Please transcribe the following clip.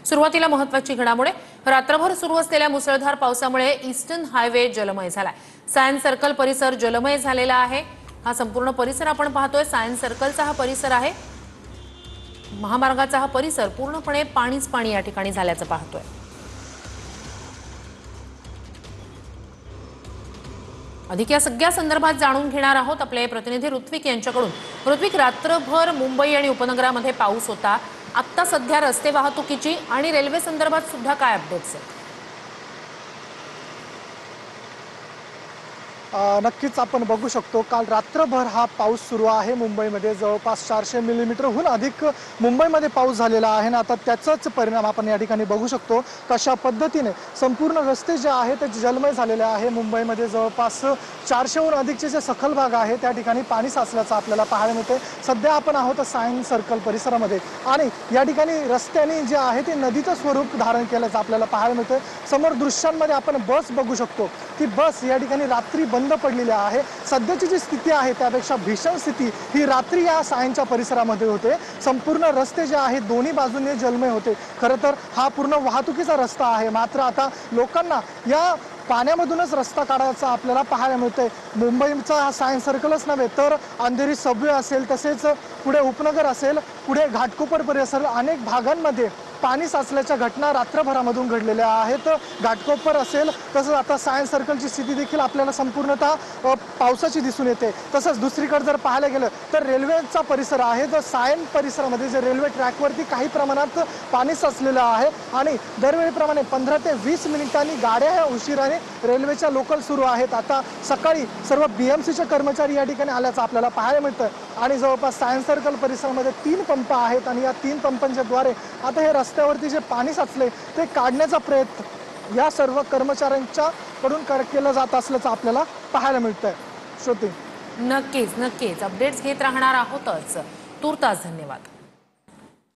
सुरुवातीला महत्त्वाची घडामोड रात्रभर सुरू असलेल्या मुसळधार पावसामुळे ईस्टर्न हायवे जलमय झालाय। सायन्स सर्कल परिसर जलमय झालेला आहे। हा संपूर्ण परिसर आपण पाहतोय। सायन्स सर्कलचा हा परिसर आहे। महामार्गाचा हा परिसर पूर्णपणे पाणीच पाणी या ठिकाणी झाल्याचं पाहतोय। अधिक या सगळ्या संदर्भात जाणून घेणार आहोत आपले प्रतिनिधी ऋत्विक यांच्याकडून। ऋत्विक, रात्रभर मुंबई आणि उपनगरामध्ये पाऊस होता। आता सध्या रस्ते वाहतुकीची आणि रेल्वे संदर्भात सुद्धा काय अपडेट्स आहेत? नक्कीच आपण बघू शकतो काल रात्रभर हा पाऊस सुरू आहे। मुंबईमध्ये जवळपास 400 मिलीमीटरहून अधिक मुंबईमध्ये पाऊस झालेला आहे आणि आता त्याचाच परिणाम आपण या ठिकाणी बघू शकतो। कशा पद्धतीने संपूर्ण रस्ते जे आहेत ते जलमय झालेले आहे। मुंबईमध्ये जवळपास 400हून अधिकचे जे सखल भाग आहे त्या ठिकाणी पाणी साचल्याचं आपल्याला पाहायला मिळते। सध्या आपण आहोत सायन्स सर्कल परिसरामध्ये आणि या ठिकाणी रस्त्याने जे आहे ते नदीचं स्वरूप धारण केल्याचं आपल्याला पाहायला मिळतं। समोर दृश्यांमध्ये आपण बस बघू शकतो। ती बस या ठिकाणी रात्री बंद पडलेली आहे। सध्याची जी स्थिती आहे त्यापेक्षा भीषण स्थिती ही रात्री या सायन्सच्या परिसरामध्ये होते। संपूर्ण रस्ते जे आहेत दोन्ही बाजूने जलमय होते। खरं तर हा पूर्ण वाहतुकीचा रस्ता आहे, मात्र आता लोकांना या पाण्यामधूनच रस्ता काढायचा आपल्याला पाहायला मिळतंय। मुंबईचा हा सायन्स सर्कलच नव्हे तर अंधेरी सबवे असेल, तसेच पुढे उपनगर असेल, पुढे घाटकोपर परिसर अनेक भागांमध्ये पाणी साचल्याच्या घटना रात्रभरामधून घडलेल्या आहेत। घाटकोपर असेल तसंच आता सायन्स सर्कलची स्थिती देखील आपल्याला संपूर्णतः पावसाची दिसून येते। तसंच दुसरीकडे जर पाहायला गेलं तर रेल्वेचा परिसर आहे। तर सायन्स परिसरामध्ये जे रेल्वे ट्रॅकवरती काही प्रमाणात पाणी साचलेलं आहे आणि दरवेळीप्रमाणे 15 ते 20 मिनिटांनी गाड्या ह्या उशिराने रेल्वेच्या लोकल सुरू आहेत। आता सकाळी सर्व BMCचे कर्मचारी या ठिकाणी आल्याचं आपल्याला पाहायला मिळतं आणि जवळपास सायन्स सर्कल परिसरामध्ये 3 पंप आहेत आणि या 3 पंपांच्या द्वारे आता हे रस्त्यावरती जे पाणी साचले ते काढण्याचा प्रयत्न या सर्व कर्मचाऱ्यांच्याकडून केला जात असल्याचं आपल्याला पाहायला मिळतंय। श्रुती, नक्कीच अपडेट्स घेत राहणार आहोतच। तूर्तास धन्यवाद।